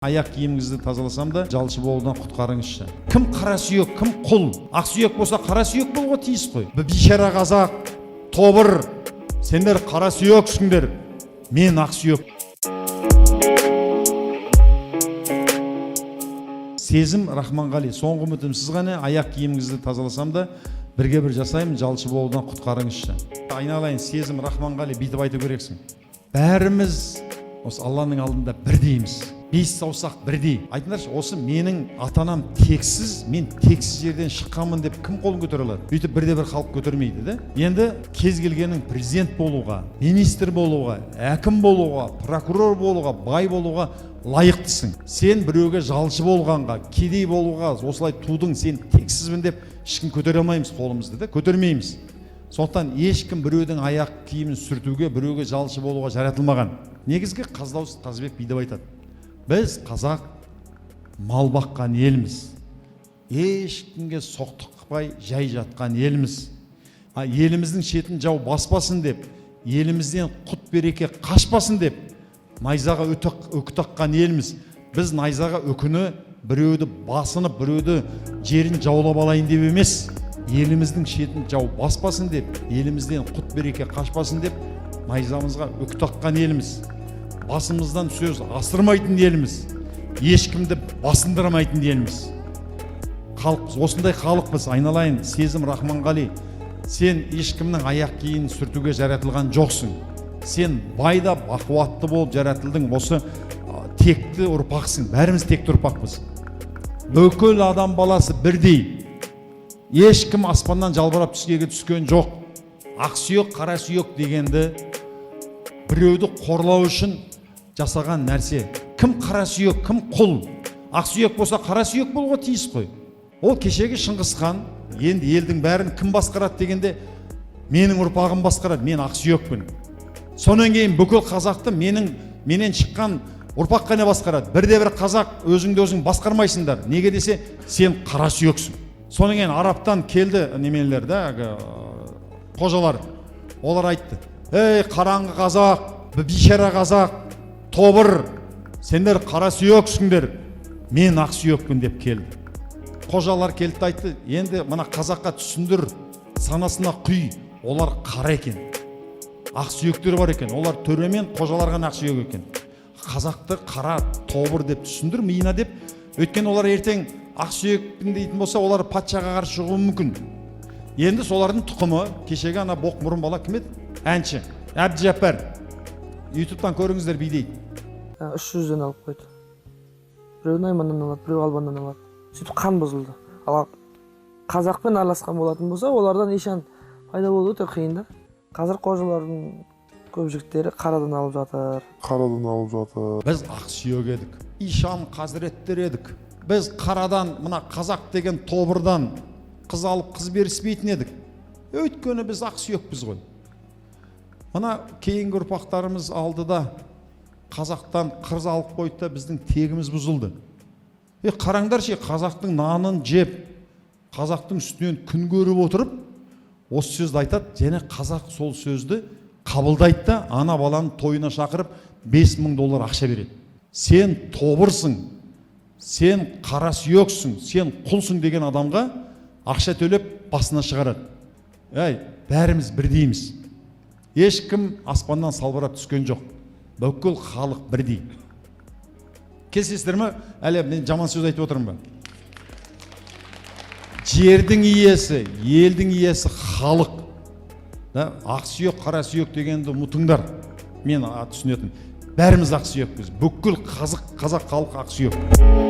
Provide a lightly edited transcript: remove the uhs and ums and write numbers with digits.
Аяқ киіміңізді тазаласам да жалшы болудан құтқарыңызшы. Кім қара сүйек, кім құл? Ақ сүйек болса қара сүйек болуға тиіс қой. Бейшара қазақ, тобыр, сендер қара сүйексіңдер, мен ақ сүйек. Сезім Рахманғали, соңғы үмітім сіз ғана. Аяқ киіміңізді тазаласам да бірге бір жасаймын, жалшы болудан құтқарыңызшы. Айналайын, Сезім Рахманғали, бүйтіп айту керексің. Бәріміз осы Алланың алдында бірдейміз. Бес саусақ бірдей. Айтыңдаршы, осы менің атанам тексіз, мен тексіз жерден шыққанмын деп кім қолын көтере алады? Бүйтіп бірде бір халық көтермейді, да? Енді кез келгенің президент болуға, министр болуға, әкім болуға, прокурор болуға, бай болуға лайықтысың. Сен біреуге жалшы болғанға, кедей болуға, осылай тудың, сен тексізбін деп ешкім көтере алмаймыз қолымызды, да? Көтермейміз. Сондықтан ешкім біреудің аяқ киімін сүртуге, біреуге жалшы болуға жаратылмаған. Негізгі Қаздауыз Қазыбек бүйтіп айтады. Біз қазақ мал баққан елміз. Ешкімге соқтықпай жай жатқан елміз. Еліміздің шетін жау баспасын деп, елімізден құт береке қашпасын деп, найзаға үкі таққан елміз. Біз найзаға үкіні біреуді басынып, біреуді жерін жаулап алайын деп емес, еліміздің шетін жау баспасын деп, елімізден құт береке қашпасын деп, найзамызға үкі таққан елміз. Басымыздан сөз асырмайтын елміз, ешкімді басындырмайтын елміз. Халықпыз, осындай халықпыз. Айналайын, Сезім Рахманғали, сен ешкімнің аяқ киімін сүртуге жаратылған жоқсың. Сен байда бақуатты болып жаратылдың, осы текті ұрпақсың. Бәріміз текті ұрпақпыз. Бүкіл адам баласы бірдей. Ешкім аспаннан жалбырап түскен жоқ. Ақ сүйек, қара сүйек дегенді біреуді қорлау үшін жасаған нәрсе. Кім қара сүйек, кім құл? Ақ сүйек болса қара сүйек болуға тиіс қой. Ол кешегі Шыңғысхан, енді елдің бәрін кім басқарады дегенде, менің ұрпағым басқарады, мен ақ сүйекпін. Сонан кейін бүкіл қазақты менен шыққан ұрпақ қана басқарады. Бірде бір қазақ өзіңді өзің басқармайсыңдар. Неге десе, сен қара сүйексің. Сонан кейін Арабтан келді немелер, қожалар. Олар айтты: "Ей қараңғы қазақ, бейшара қазақ, тобыр, сендер қара сүйексіңдер, мен ақ сүйекпін" деп келді. Қожалар келді айтты: "Енді мына қазаққа түсіндір, санасына құй, олар қара екен, ақ сүйектер бар екен, олар төремен, қожаларға ақ сүйек екен. Қазақты қара, тобыр деп түсіндір миына" деп. Өйткені олар ертең ақ сүйекпін дейтін болса, олар патшаға қарсы шығуы мүмкін. Енді солардың тұқымы, кешегі ана боқ мұрын бала кім еді? Әнші Әбдіжаппар. Ютубтан көріңіздер, бидейді. 300-ден алып қойды. Біреу Найманнан алады, біреу Албаннан алады. Сөйтіп қан бұзылды. Ал қазақпен араласқан болатын болса, олардан ишан пайда болуы өте қиын да. Қазір қожалардың көп жігіттері қарадан алып жатыр. Біз ақ сүйек едік, ишан қазіреттер едік. Біз қарадан, мына қазақ деген тобырдан қыз алып қыз беріспейтін едік. Өйткені біз ақ сүйекпіз ғой. Мына кейінгі ұрпақтарымыз алдыда қазақтан қыз алып қойды да біздің тегіміз бұзылды. Қараңдаршы, қазақтың нанын жеп, қазақтың үстінен күн көріп отырып, осы сөзді айтады, және қазақ сол сөзді қабылдайды да ана баланың тойына шақырып $5000 ақша береді. Сен тобырсың, сен қара сүйексің, сен құлсың деген адамға ақша төлеп басына шығарады. Бәріміз бірдейміз. Ешкім аспаннан салбырап түскен жоқ. Бүкіл халық бірдей. Келісесіздер ме? Әлі мен жаман сөз айтып отырмын ба? Жердің иесі, елдің иесі халық. Ақ сүйек, қара сүйек дегенді ұмытыңдар. Мен түсінетін. Бәріміз ақ сүйекпіз. Бүкіл қазақ халық ақ сүйек.